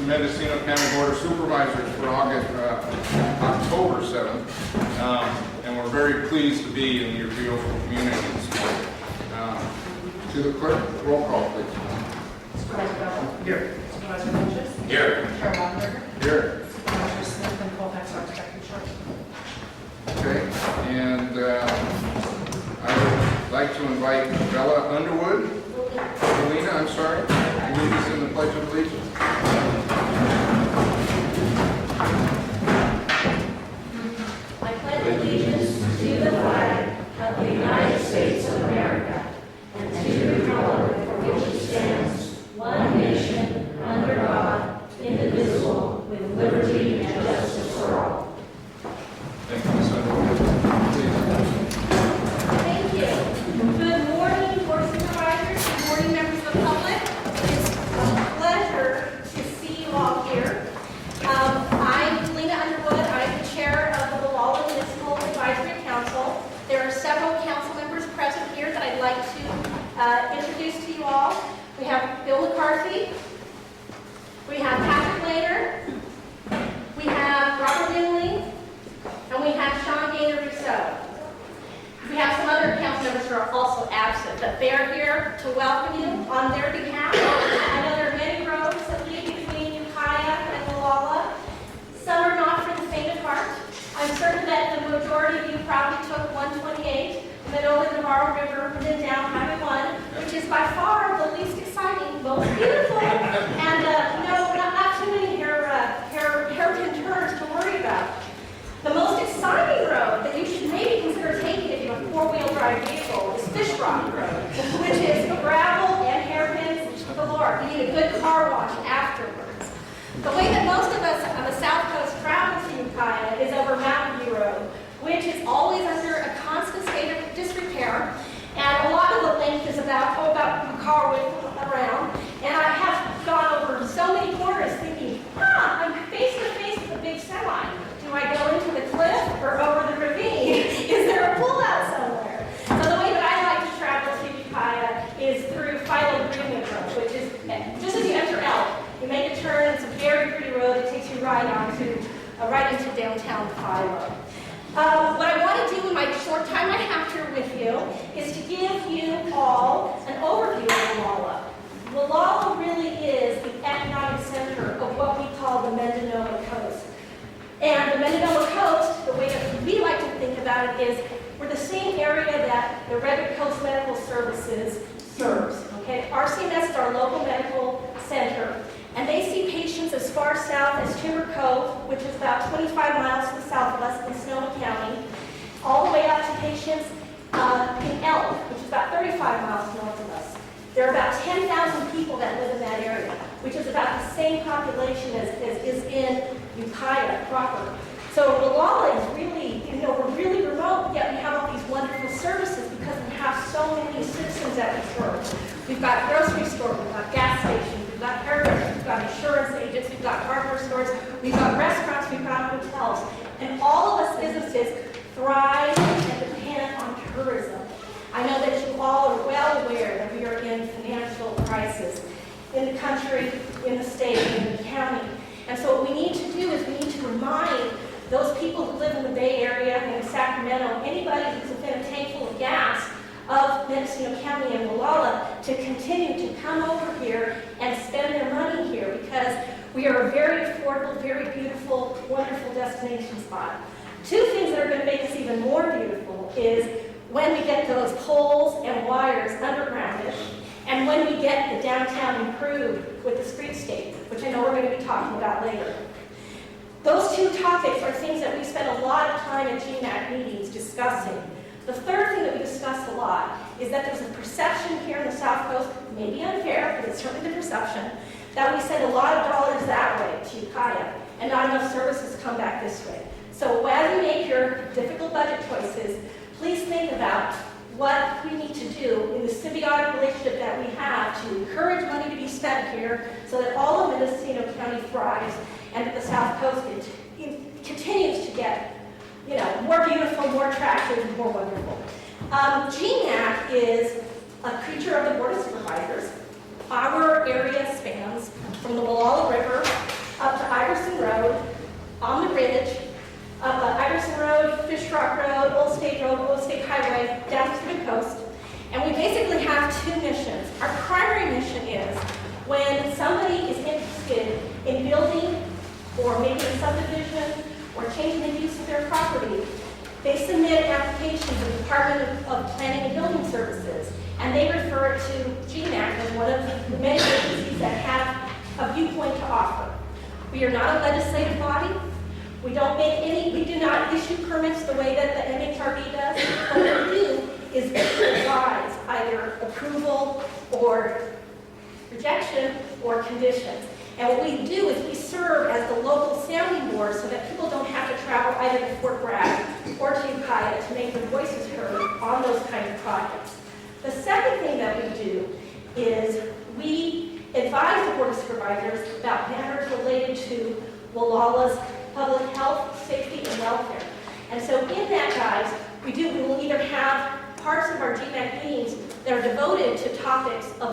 the Mendocino County Board of Supervisors for October 7th. And we're very pleased to be in your beautiful community this morning. To the clerk, roll call, please. Supervisor Bell? Here. Supervisor Lynches? Here. Chair Wapner? Here. Supervisor Smith and Colfax are expected short. Okay, and I would like to invite Bella Underwood. Alina, I'm sorry. Can you lead us in the Pledge of Allegiance? I pledge allegiance to the flag of the United States of America and to the republic for which it stands, one nation, under God, indivisible, with liberty and justice for all. Thank you, Ms. Underwood. Please. Thank you. Good morning, Board of Supervisors. Good morning, members of the public. It's a pleasure to see you all here. I'm Lena Underwood. I'm the chair of the Walla Municipal Advisory Council. There are several council members present here that I'd like to introduce to you all. We have Bill McCarthy. We have Patrick Lader. We have Robert Dinley. And we have Sean Gaynor-Rousseau. We have some other council members who are also absent, but they are here to welcome you on their behalf. I know there are many roads that lead between Ukiah and Walla. Some are not for the faint of heart. I'm certain that the majority of you probably took 128 and then over the Navarro River and then down Highway 1, which is by far the least exciting, most beautiful, and not too many hairpin turns to worry about. The most exciting road that you should maybe consider taking if you have a four-wheel drive vehicle is Fish Rock Road, which is gravel and hairpins galore. You need a good car wash afterwards. The way that most of us on the South Coast travel to Ukiah is over Mountain View Road, which is always under a constant state of disrepair, and a lot of the length is about a car width around. And I have gone over so many corners thinking, I'm face to face with a big semi. Do I go into the cliff or over the ravine? Is there a pullout somewhere? So the way that I like to travel to Ukiah is through Philo Greenwood Road, which is just as you enter Elk, you make a turn. It's a very pretty road. It takes you right into downtown Philo. What I want to do in my short time I have here with you is to give you all an overview of Walla. Walla really is the economic center of what we call the Mendocino Coast. And the Mendocino Coast, the way that we like to think about it is we're the same area that the Redwood Coast Medical Services serves. Okay? RCMS is our local medical center. And they see patients as far south as Timber Cove, which is about 25 miles to the south of us in Sonoma County, all the way up to patients in Elk, which is about 35 miles north of us. There are about 10,000 people that live in that area, which is about the same population as is in Ukiah proper. So Walla is really, we're really remote, yet we have all these wonderful services because we have so many citizens that we serve. We've got a grocery store, we've got gas stations, we've got hairdressers, we've got insurance agents, we've got hardware stores, we've got restaurants, we've got hotels. And all of us businesses thrive and depend on tourism. I know that you all are well aware that we are in financial crisis in the country, in the state, in the county. And so what we need to do is we need to remind those people who live in the Bay Area and in Sacramento, anybody who's within a tank full of gas of Mendocino County and Walla, to continue to come over here and spend their money here because we are a very affordable, very beautiful, wonderful destination spot. Two things that are going to make us even more beautiful is when we get those poles and wires undergrounded, and when we get the downtown improved with the streetscape, which I know we're going to be talking about later. Those two topics are things that we spend a lot of time at GMAC meetings discussing. The third thing that we discuss a lot is that there's a perception here in the South Coast, maybe unfair, but it's certainly the perception, that we send a lot of dollars that way to Ukiah, and not enough services come back this way. So as you make your difficult budget choices, please think about what we need to do in the symbiotic relationship that we have to encourage money to be spent here so that all of Mendocino County thrives and that the South Coast continues to get more beautiful, more attractive, and more wonderful. GMAC is a creature of the Board of Supervisors. Our area spans from the Walla River or making a subdivision, or changing the use of their property, they submit an application to the Department of Planning and Building Services, and they refer it to GMAC as one of the many agencies that have a viewpoint to offer. We are not a legislative body. We do not issue permits the way that the MHRB does. What we do is advise either approval or rejection or conditions. And what we do is we serve as the local sounding board so that people don't have to travel either to Fort Bragg or to Ukiah to make their voices heard on those kinds of projects. The second thing that we do is we advise the Board of Supervisors about matters related to Wallala's public health, safety, and welfare. And so in that, guys, we will either have parts of our GMAC meetings that are devoted to topics of